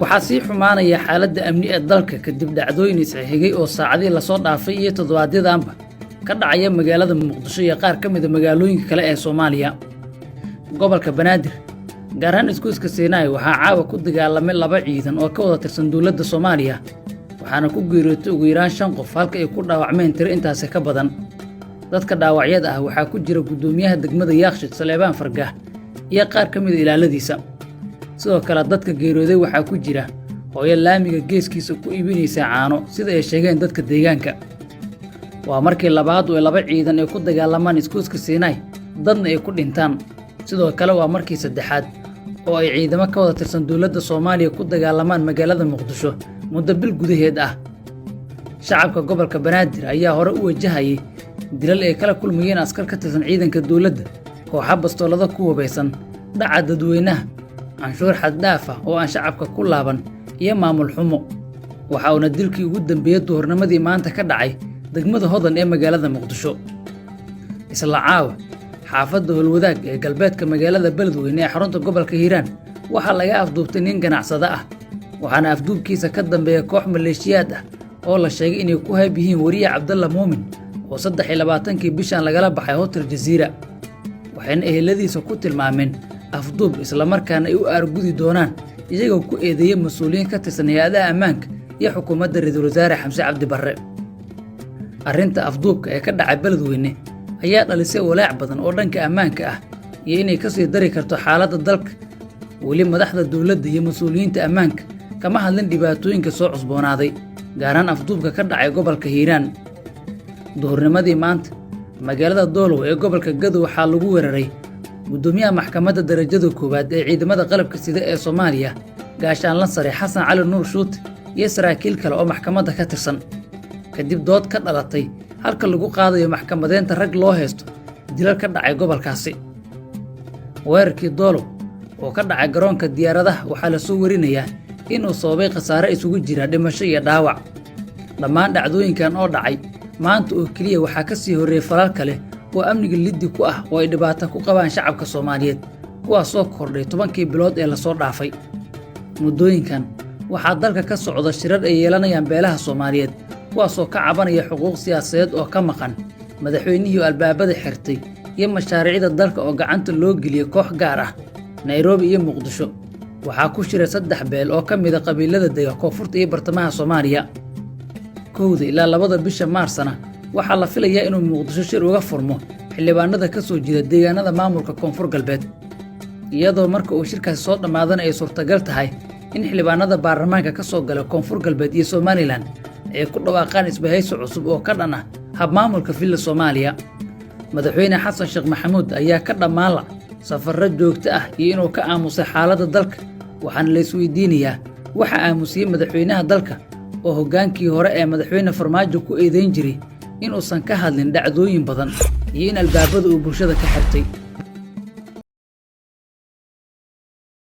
waxaa sii xumaanaya xaaladda amni ee dalka kadib dhacdooyin isxigay oo saacadii la soo dhaafay iyo toddobaadyadaanba ka dhacaya magaalada Muqdisho iyo qaar ka mid ah magaalooyinka kale ee Soomaaliya. Gobolka Banaadir gaar ahaan iskuuska Seenaay waxaa caawa ku dagaalamay laba ciidan oo ka wada tirsan dowladda Soomaaliya waxaana ku geeriyootay ugu yaraan 5 qof halka ay ku dhaawacmeen tiro intaas ka badan. Dadka dhaawacyada ah waxaa ku jira gudoomiyaha degmada Yaaqshiid Saleebaan Fargaah iyo qaar ka mid ah ilaaladiisa. sidoo kale dadka geeriyooday waxaa ku jira hooyo laamiga geeskiisa ku iibinaysa caano sida ay sheegeen dadka deegaanka. waa markii labaad oo laba ciidan ay ku dagaalamaan iskuuska Seenaay dadna ay ku dhintaan. sidoo kale waa markii saddexaad oo ay ciidamo ka wada tirsan dowladda Soomaaliya ku dagaalamaan magaalada Muqdisho muddo bil gudaheed ah. shacabka gobolka Banaadir ayaa hore u wajahayay dilal ay kala kulmayeen askar ka tirsan ciidanka dowladda kooxo bastoolada ku hubeysan dhaca dadweynaha canshuur xad dhaaf ah oo aan shacabka ku laaban iyo maamul xumo. waxa uu dilkii ugu dambeeyay duhurnimadii maanta ka dhacay degmada Hodan ee magaalada Muqdisho. isla caawa xaafadda Holwadaag ee galbeedka magaalada Beledweyne ee xarunta gobolka Hiiraan waxaa laga afduubtay nin ganacsade ah waxaana afduubkiisa ka dambeeya koox maleeshiyaad ah oo la sheegay inay ku hayb yihiin wariye Cabdalla Muumin oo 23kii bishan lagala baxay Hotel Jazeera. waxayna eheladiisa ku tilmaameen afduub isla markaana ay u aargudi doonaan iyagoo ku eedeeyay mas'uuliyiin ka tirsan hay'adaha ammaanka iyo xukuumadda Ra'iisul Wasaare Xamse Cabdi Barre. arrinta afduubka ee ka dhacay Beledweyne ayaa dhalisay walaac badan oo dhanka ammaanka ah iyo inay ka sii dari karto xaaladda dalka. weli madaxda dowladda iyo mas'uuliyiinta ammaanka kama hadlin dhibaatooyinka soo cusboonaaday gaar ahaan afduubka ka dhacay gobolka Hiiraan. duhurnimadii maanta magaalada Doolow ee gobolka Gadow waxaa lagu weeraray gudoomiyaha maxkamadda darajada koowaad ee ciidamada qalabka sida ee Soomaaliya gaashaanle sare Xasan Cali Nuur Shuute iyo saraakiil kale oo maxkamadda ka tirsan kadib dood ka dhalatay halka lagu qaadayo maxkamadeenta rag loo haysto dilal ka dhacay gobolkaasi. weerarkii Doolow oo ka dhacay garoonka diyaaradaha waxaa la soo warinayaa inuu sababay khasaare isugu jira dhimasho iyo dhaawac. dhammaan dhacdooyinkan oo dhacay maanta oo kaliya waxaa ka sii horreeyay falal kale oo amniga liddi ku ah oo ay dhibaato ku qabaan shacabka Soomaaliyeed kuwaas soo kordhay 10kii bilood ee la soo dhaafay. muddooyinkan waxaa dalka ka socda shirar ay yeelanayaan beelaha Soomaaliyeed kuwaas oo ka cabanaya xuquuq siyaasadeed oo ka maqan madaxweynihii albaabada xirtay iyo mashaariicda dalka oo gacanta loo geliyay koox gaar ah. Nairobi iyo Muqdisho waxaa ku shiray 3 beel oo ka mid ah qabiilada dega koonfurta iyo bartamaha Soomaaliya. 1 ilaa 2 bisha Maarsna waxaa la filayaa inuu Muqdisho shir uga furmo xildhibaanada ka soo jeeda deegaanada maamulka Koonfur Galbeed iyadoo marka uu shirkaasi soo dhamaadana ay suurtagal tahay in xildhibaanada baarlamaanka ka soo gala Koonfur Galbeed iyo Somaliland ay ku dhawaaqaan isbahaysi cusub oo ka dhan ah hab maamulka Villa Soomaaliya. madaxweyne Xasan Sheekh Maxamuud ayaa ka dhamaala safarro joogto ah iyo inuu ka aamusay xaaladda dalka waxaana la isweydiinayaa waxa aamusiyay madaxweynaha dalka oo hogaankii hore ee madaxweyne Farmaajo ku eedeyn jiray inuusan ka hadlin dhacdooyin badan iyo in albaabada uu bulshada ka xirtay.